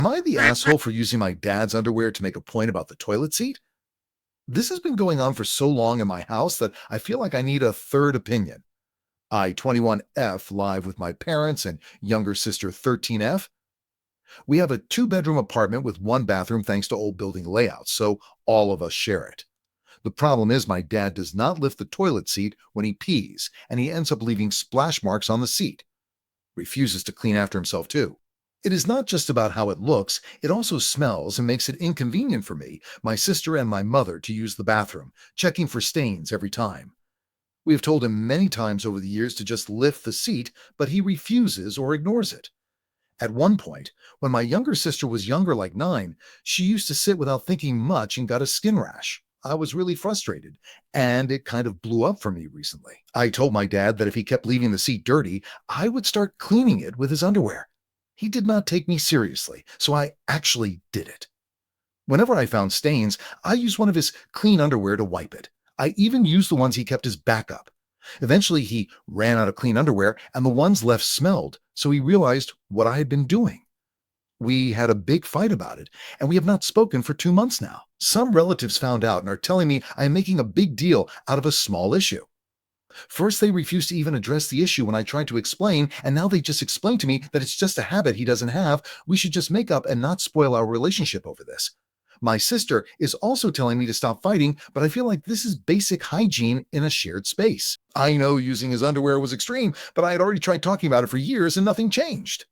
Am I the asshole for using my dad's underwear to make a point about the toilet seat? This has been going on for so long in my house that I feel like I need a third opinion. I 21F live with my parents and younger sister 13F. We have a two-bedroom apartment with one bathroom thanks to old building layouts, so all of us share it. The problem is my dad does not lift the toilet seat when he pees, and he ends up leaving splash marks on the seat. Refuses to clean after himself too. It is not just about how it looks, it also smells and makes it inconvenient for me, my sister, and my mother to use the bathroom, checking for stains every time. We have told him many times over the years to just lift the seat, but he refuses or ignores it. At one point, when my younger sister was younger, like 9, she used to sit without thinking much and got a skin rash. I was really frustrated, and it kind of blew up for me recently. I told my dad that if he kept leaving the seat dirty, I would start cleaning it with his underwear. He did not take me seriously, so I actually did it. Whenever I found stains, I used one of his clean underwear to wipe it. I even used the ones he kept as backup. Eventually, he ran out of clean underwear, and the ones left smelled, so he realized what I had been doing. We had a big fight about it, and we have not spoken for 2 months now. Some relatives found out and are telling me I am making a big deal out of a small issue. First, they refused to even address the issue when I tried to explain, and now they just explained to me that it's just a habit he doesn't have. We should just make up and not spoil our relationship over this. My sister is also telling me to stop fighting, but I feel like this is basic hygiene in a shared space. I know using his underwear was extreme, but I had already tried talking about it for years and nothing changed.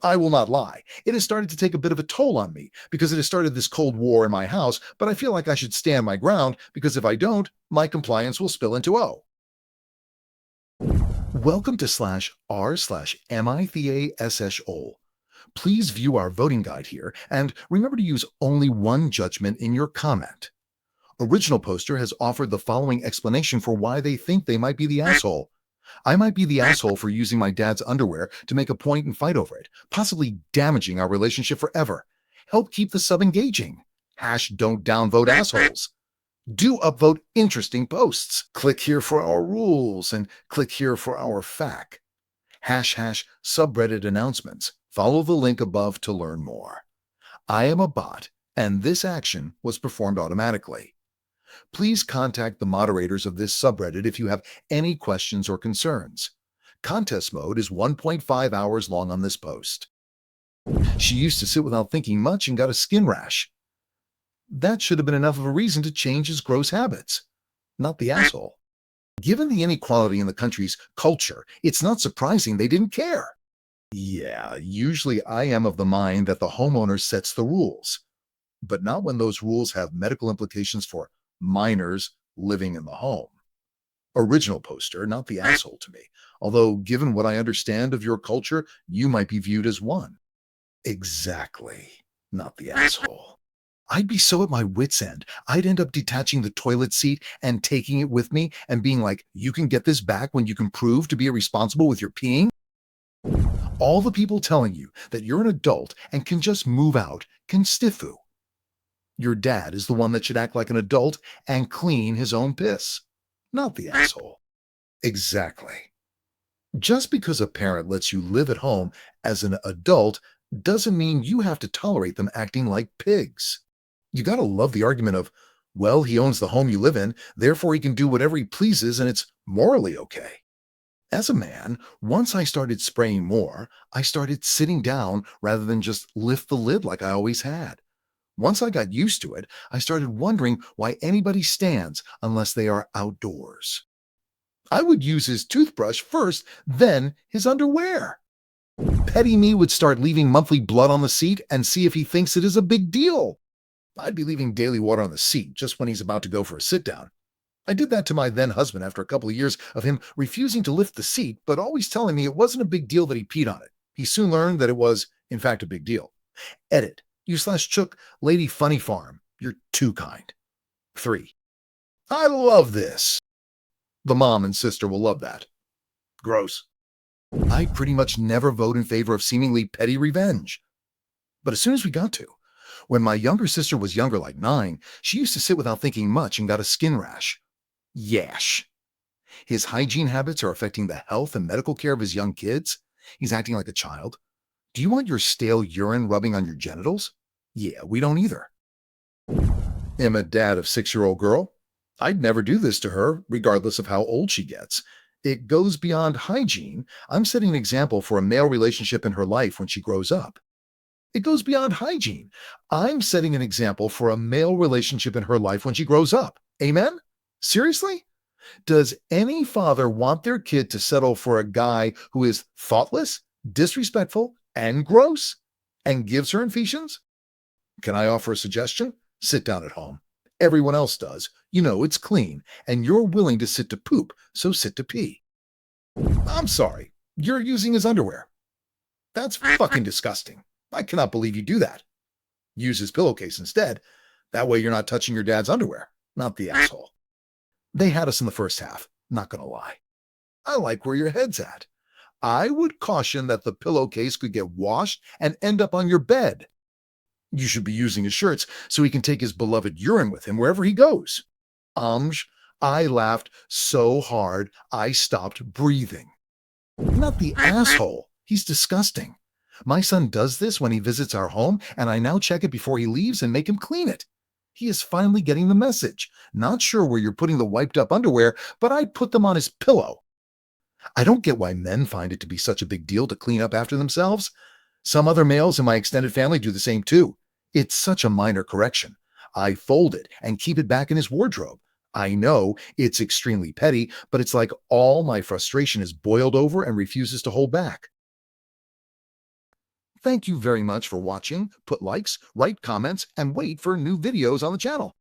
I will not lie. It has started to take a bit of a toll on me because it has started this cold war in my house, but I feel like I should stand my ground because if I don't, my compliance will spill into O. Welcome to /r/AmItheAsshole. Please view our voting guide here and remember to use only one judgment in your comment. Original poster has offered the following explanation for why they think they might be the asshole. I might be the asshole for using my dad's underwear to make a point and fight over it, possibly damaging our relationship forever. Help keep the sub engaging. #don't downvote assholes. Do upvote interesting posts. Click here for our rules and click here for our FAQ. #subreddit announcements. Follow the link above to learn more. I am a bot, and this action was performed automatically. Please contact the moderators of this subreddit if you have any questions or concerns. Contest mode is 1.5 hours long on this post. She used to sit without thinking much and got a skin rash. That should have been enough of a reason to change his gross habits. Not the asshole. Given the inequality in the country's culture, it's not surprising they didn't care. Yeah, usually I am of the mind that the homeowner sets the rules, but not when those rules have medical implications for minors living in the home. Original poster, not the asshole to me, although given what I understand of your culture, you might be viewed as one. Exactly, not the asshole. I'd be so at my wit's end, I'd end up detaching the toilet seat and taking it with me and being like, you can get this back when you can prove to be irresponsible with your peeing? All the people telling you that you're an adult and can just move out can stiffu. Your dad is the one that should act like an adult and clean his own piss, not the asshole. Exactly. Just because a parent lets you live at home as an adult doesn't mean you have to tolerate them acting like pigs. You gotta love the argument of, well, he owns the home you live in, therefore he can do whatever he pleases and it's morally okay. As a man, once I started spraying more, I started sitting down rather than just lift the lid like I always had. Once I got used to it, I started wondering why anybody stands unless they are outdoors. I would use his toothbrush first, then his underwear. Petty me would start leaving monthly blood on the seat and see if he thinks it is a big deal. I'd be leaving daily water on the seat just when he's about to go for a sit-down. I did that to my then-husband after a couple of years of him refusing to lift the seat, but always telling me it wasn't a big deal that he peed on it. He soon learned that it was, in fact, a big deal. Edit. You/Chook, Lady Funny Farm. You're too kind. 3. I love this. The mom and sister will love that. Gross. I pretty much never vote in favor of seemingly petty revenge. But as soon as we got to, when my younger sister was younger, like 9, she used to sit without thinking much and got a skin rash. Yash. His hygiene habits are affecting the health and medical care of his young kids. He's acting like a child. Do you want your stale urine rubbing on your genitals? Yeah, we don't either. Am a dad of 6-year-old girl. I'd never do this to her, regardless of how old she gets. It goes beyond hygiene. I'm setting an example for a male relationship in her life when she grows up. It goes beyond hygiene. I'm setting an example for a male relationship in her life when she grows up. Amen? Seriously? Does any father want their kid to settle for a guy who is thoughtless, disrespectful, and gross, and gives her Ephesians? Can I offer a suggestion? Sit down at home. Everyone else does. You know it's clean, and you're willing to sit to poop, so sit to pee. I'm sorry. You're using his underwear. That's fucking disgusting. I cannot believe you do that. Use his pillowcase instead. That way you're not touching your dad's underwear, not the asshole. They had us in the first half, not gonna lie. I like where your head's at. I would caution that the pillowcase could get washed and end up on your bed. You should be using his shirts so he can take his beloved urine with him wherever he goes. Umsh, I laughed so hard I stopped breathing. Not the asshole. He's disgusting. My son does this when he visits our home, and I now check it before he leaves and make him clean it. He is finally getting the message. Not sure where you're putting the wiped up underwear, but I'd put them on his pillow. I don't get why men find it to be such a big deal to clean up after themselves. Some other males in my extended family do the same too. It's such a minor correction. I fold it and keep it back in his wardrobe. I know it's extremely petty, but it's like all my frustration is boiled over and refuses to hold back. Thank you very much for watching. Put likes, write comments, and wait for new videos on the channel.